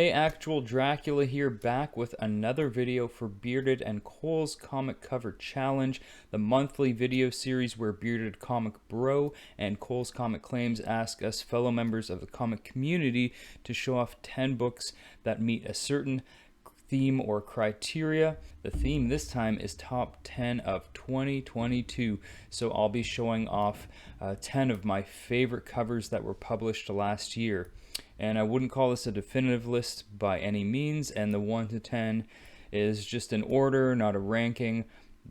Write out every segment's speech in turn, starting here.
Hey, Actual Dracula here, back with another video for Bearded and Cole's Comic Cover Challenge, the monthly video series where Bearded Comic Bro and Cole's Comic Claims ask us fellow members of the comic community to show off 10 books that meet a certain theme or criteria. The theme this time is Top 10 of 2022, so I'll be showing off 10 of my favorite covers that were published last year. And I wouldn't call this a definitive list by any means, and the 1 to 10 is just an order, not a ranking,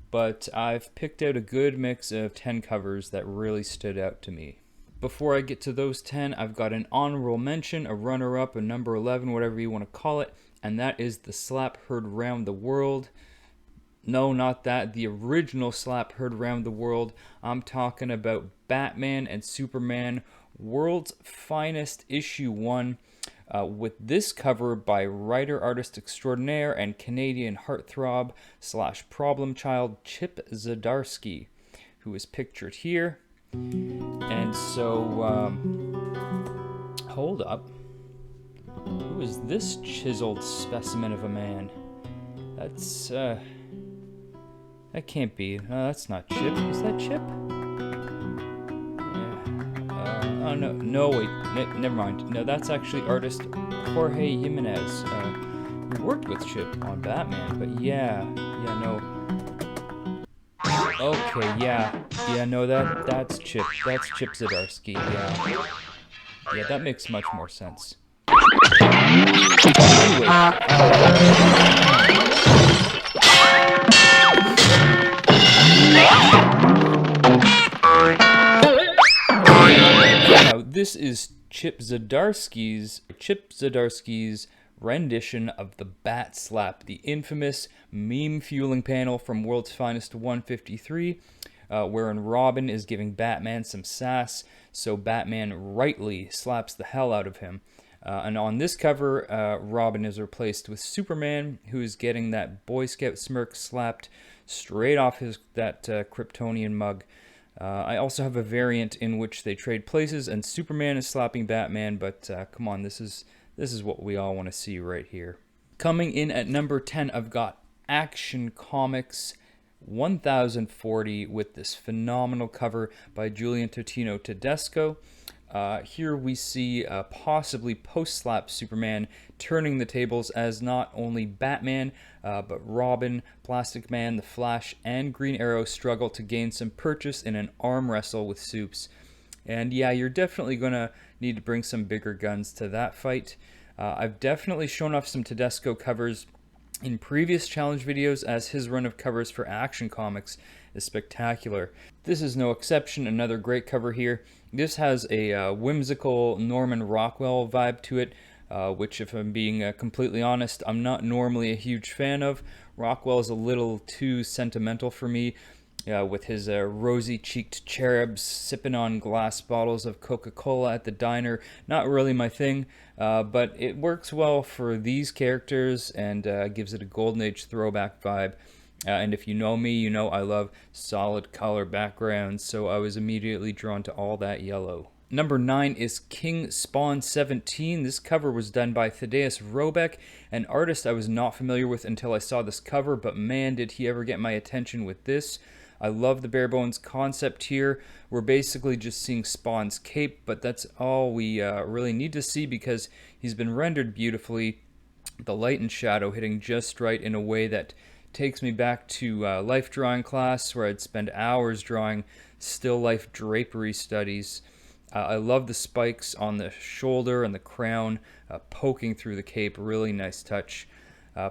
but I've picked out a good mix of 10 covers that really stood out to me. Before I get to those 10, I've got an honorable mention, a runner-up, a number 11, whatever you want to call it, and that is the slap heard round the world. No, not that. The original slap heard round the world. I'm talking about Batman and Superman World's Finest Issue 1, with this cover by writer-artist extraordinaire and Canadian heartthrob / problem child Chip Zdarsky, who is pictured here. And so, hold up. Who is this chiseled specimen of a man? That's, that can't be. That's not Chip. Is that Chip? Oh, no, wait, never mind. No, that's actually artist Jorge Jimenez, who worked with Chip on Batman, but yeah, no. Okay, yeah, no, that's Chip. That's Chip Zdarsky, yeah. Yeah, that makes much more sense. Now, this is Chip Zdarsky's rendition of the Bat Slap, the infamous meme-fueling panel from World's Finest 153, wherein Robin is giving Batman some sass, so Batman rightly slaps the hell out of him. And on this cover, Robin is replaced with Superman, who is getting that Boy Scout smirk slapped straight off that Kryptonian mug. I also have a variant in which they trade places, and Superman is slapping Batman, but come on, this is what we all want to see right here. Coming in at number 10, I've got Action Comics 1040 with this phenomenal cover by Julian Totino Tedesco. Here we see possibly post-slap Superman turning the tables as not only Batman, but Robin, Plastic Man, The Flash, and Green Arrow struggle to gain some purchase in an arm wrestle with Supes. And yeah, you're definitely going to need to bring some bigger guns to that fight. I've definitely shown off some Tedesco covers in previous challenge videos, as his run of covers for Action Comics is spectacular. This is no exception, another great cover here. This has a whimsical Norman Rockwell vibe to it, which, if I'm being completely honest, I'm not normally a huge fan of. Rockwell is a little too sentimental for me, with his rosy-cheeked cherubs sipping on glass bottles of Coca-Cola at the diner. Not really my thing, but it works well for these characters and gives it a Golden Age throwback vibe. And if you know me, you know I love solid color backgrounds, so I was immediately drawn to all that yellow. Number 9 is King Spawn 17. This cover was done by Thaddeus Robeck, an artist I was not familiar with until I saw this cover, but man, did he ever get my attention with this. I love the bare bones concept here. We're basically just seeing Spawn's cape, but that's all we really need to see because he's been rendered beautifully. The light and shadow hitting just right in a way that takes me back to life drawing class, where I'd spend hours drawing still life drapery studies. I love the spikes on the shoulder and the crown poking through the cape. Really nice touch.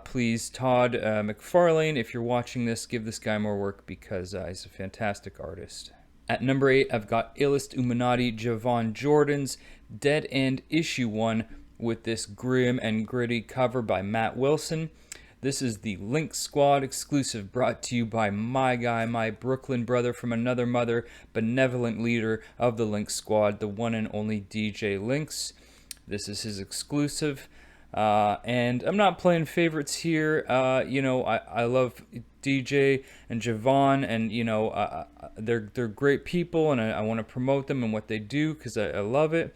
Please, Todd McFarlane, if you're watching this, give this guy more work because he's a fantastic artist. At number 8, I've got Illust Illuminati Javon Jordan's Dead End Issue 1 with this grim and gritty cover by Matt Wilson. This is the Lynx Squad exclusive, brought to you by my guy, my Brooklyn brother from another mother, benevolent leader of the Lynx Squad, the one and only DJ Lynx. This is his exclusive. And I'm not playing favorites here. I love DJ and Javon, and they're great people, and I want to promote them and what they do because I love it.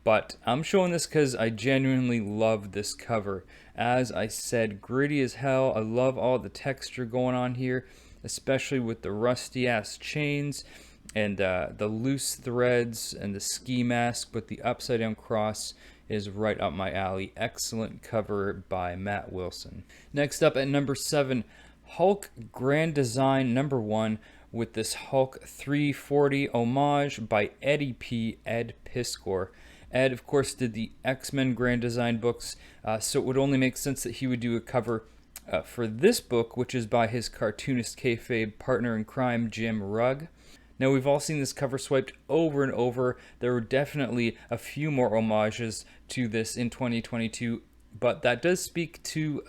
But I'm showing this because I genuinely love this cover. As I said, gritty as hell. I love all the texture going on here, especially with the rusty ass chains and the loose threads and the ski mask, but the upside down cross is right up my alley. Excellent cover by Matt Wilson. Next up at number 7, Hulk Grand Design number 1 with this Hulk 340 homage by Eddie P. Ed Piskor. Ed, of course, did the X-Men Grand Design books, so it would only make sense that he would do a cover for this book, which is by his cartoonist kayfabe partner in crime, Jim Rugg. Now, we've all seen this cover swiped over and over. There were definitely a few more homages to this in 2022, but that does speak to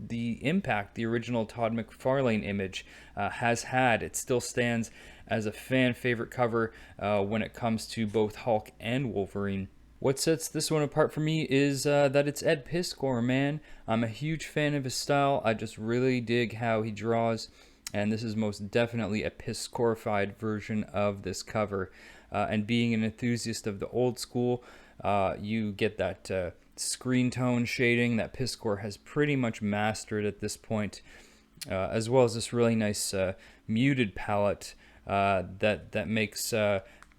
the impact the original Todd McFarlane image has had. It still stands as a fan favorite cover when it comes to both Hulk and Wolverine. What sets this one apart for me is that it's Ed Piskor, man. I'm a huge fan of his style. I just really dig how he draws, and this is most definitely a Piskorified version of this cover. And being an enthusiast of the old school, you get that screen tone shading that Piskor has pretty much mastered at this point, as well as this really nice muted palette that makes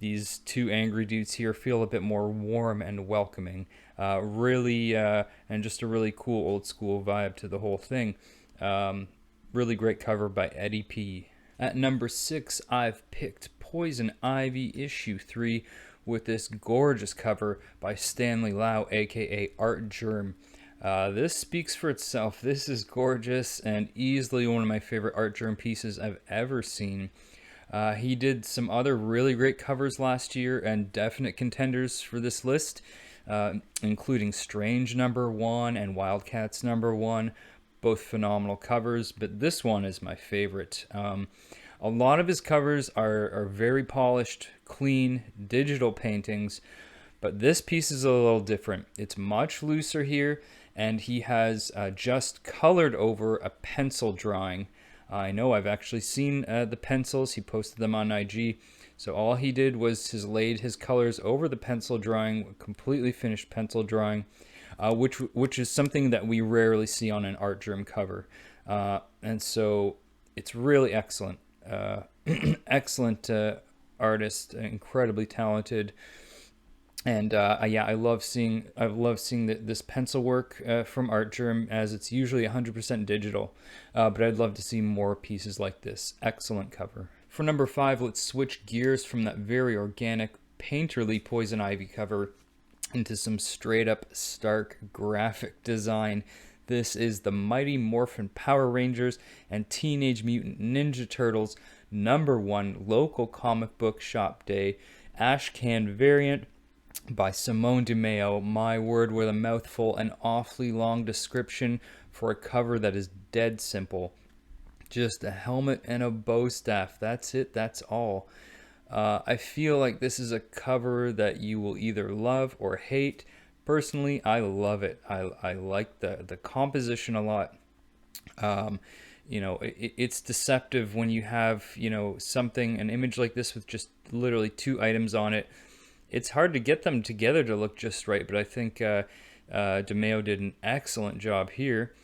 these two angry dudes here feel a bit more warm and welcoming. And just a really cool old school vibe to the whole thing. Really great cover by Eddie P. At number 6, I've picked Poison Ivy issue 3 with this gorgeous cover by Stanley Lau, aka Art Germ. This speaks for itself. This is gorgeous and easily one of my favorite Art Germ pieces I've ever seen. He did some other really great covers last year and definite contenders for this list, including Strange number 1 and Wildcats number 1, both phenomenal covers, but this one is my favorite. A lot of his covers are very polished, clean, digital paintings, but this piece is a little different. It's much looser here, and he has just colored over a pencil drawing. I know I've actually seen the pencils. He posted them on IG. So all he did was laid his colors over the pencil drawing, completely finished pencil drawing, which is something that we rarely see on an Art Germ cover. And so it's really excellent. Excellent artist, incredibly talented. And yeah, I love seeing this pencil work from Art Germ, as it's usually 100% digital. But I'd love to see more pieces like this. Excellent cover. For number 5, let's switch gears from that very organic, painterly Poison Ivy cover into some straight up stark graphic design. This is the Mighty Morphin Power Rangers and Teenage Mutant Ninja Turtles number 1 local comic book shop day ashcan variant by Simone DeMeo. My word, with a mouthful, an awfully long description for a cover that is dead simple. Just a helmet and a bow staff. That's it. That's all. I feel like this is a cover that you will either love or hate. Personally, I love it. I like the composition a lot. It's deceptive when you have, an image like this with just literally 2 items on it. It's hard to get them together to look just right, but I think DeMeo did an excellent job here.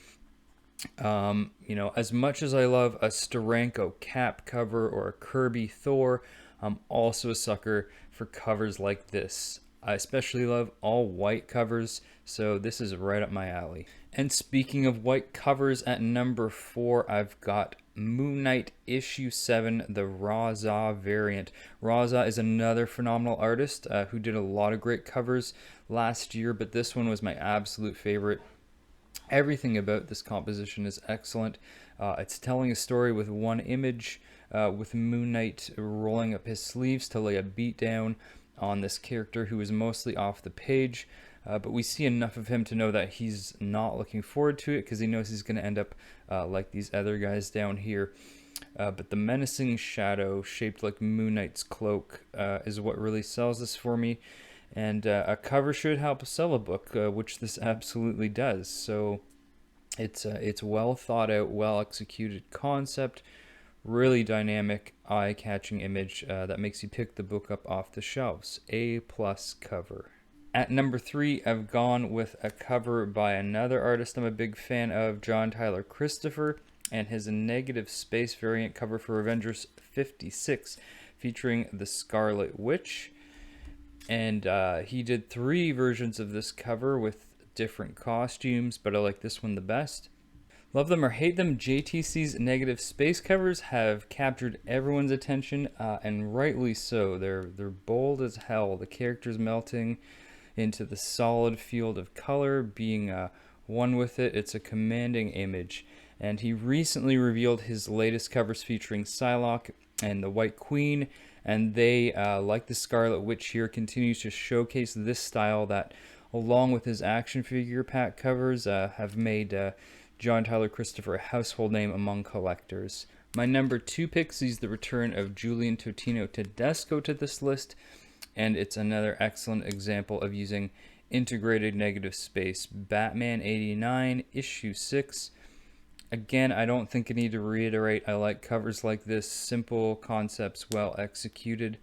As much as I love a Steranko Cap cover or a Kirby Thor, I'm also a sucker for covers like this. I especially love all white covers, so this is right up my alley. And speaking of white covers, at number 4, I've got Moon Knight issue 7, the Raza variant. Raza is another phenomenal artist who did a lot of great covers last year, but this one was my absolute favorite. Everything about this composition is excellent. It's telling a story with one image, with Moon Knight rolling up his sleeves to lay a beat down on this character who is mostly off the page. But we see enough of him to know that he's not looking forward to it, because he knows he's going to end up like these other guys down here. But the menacing shadow shaped like Moon Knight's cloak is what really sells this for me. And a cover should help sell a book, which this absolutely does. So it's well thought out, well executed concept, really dynamic, eye-catching image that makes you pick the book up off the shelves. A+ cover. At number 3, I've gone with a cover by another artist I'm a big fan of, John Tyler Christopher, and his negative space variant cover for Avengers 56, featuring the Scarlet Witch. And he did 3 versions of this cover with different costumes, but I like this one the best. Love them or hate them, JTC's negative space covers have captured everyone's attention, and rightly so. They're bold as hell. The characters melting into the solid field of color, being one with it. It's a commanding image. And he recently revealed his latest covers featuring Psylocke and the White Queen, and they, like the Scarlet Witch here, continues to showcase this style that, along with his action figure pack covers, have made John Tyler Christopher a household name among collectors. My number 2 pick sees the return of Julian Totino Tedesco to this list, and it's another excellent example of using integrated negative space. Batman 89, issue 6. Again, I don't think I need to reiterate, I like covers like this, simple concepts well executed.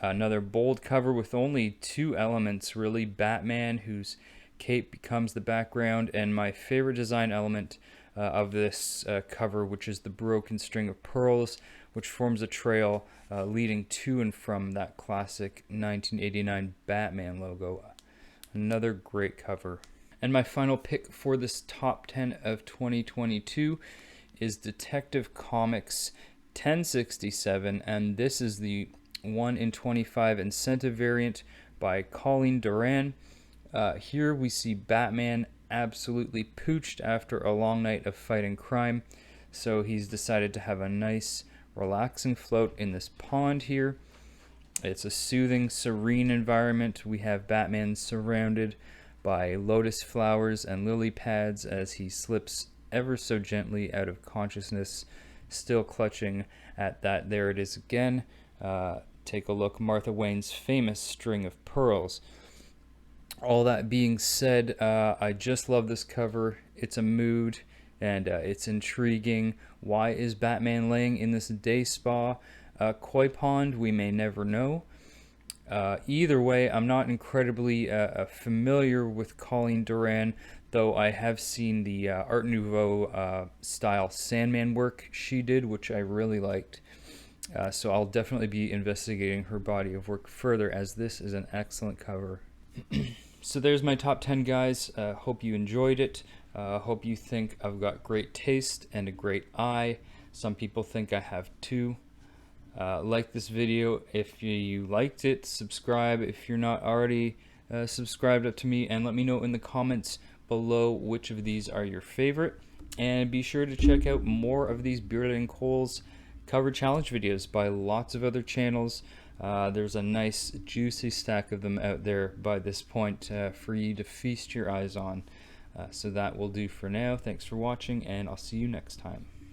Another bold cover with only 2 elements, really. Batman, whose cape becomes the background, and my favorite design element of this cover, which is the broken string of pearls, which forms a trail leading to and from that classic 1989 Batman logo. Another great cover. And my final pick for this top 10 of 2022 is Detective Comics 1067, and this is the 1 in 25 incentive variant by Colleen Duran. Here we see Batman absolutely pooched after a long night of fighting crime, so he's decided to have a nice relaxing float in this pond here. It's a soothing, serene environment. We have Batman surrounded by lotus flowers and lily pads as he slips ever so gently out of consciousness, still clutching at that. There it is again. Take a look, Martha Wayne's famous string of pearls. All that being said, I just love this cover. It's a mood, and it's intriguing. Why is Batman laying in this day spa koi pond? We may never know. Either way, I'm not incredibly familiar with Colleen Duran, though I have seen the Art Nouveau style Sandman work she did, which I really liked. So I'll definitely be investigating her body of work further, as this is an excellent cover. So there's my top 10, guys. Hope you enjoyed it. Hope you think I've got great taste and a great eye. Some people think I have too. Like this video if you liked it. Subscribe if you're not already subscribed up to me, and let me know in the comments below which of these are your favorite. And be sure to check out more of these Bearded & Cole's cover challenge videos by lots of other channels. There's a nice juicy stack of them out there by this point for you to feast your eyes on. So that will do for now. Thanks for watching, and I'll see you next time.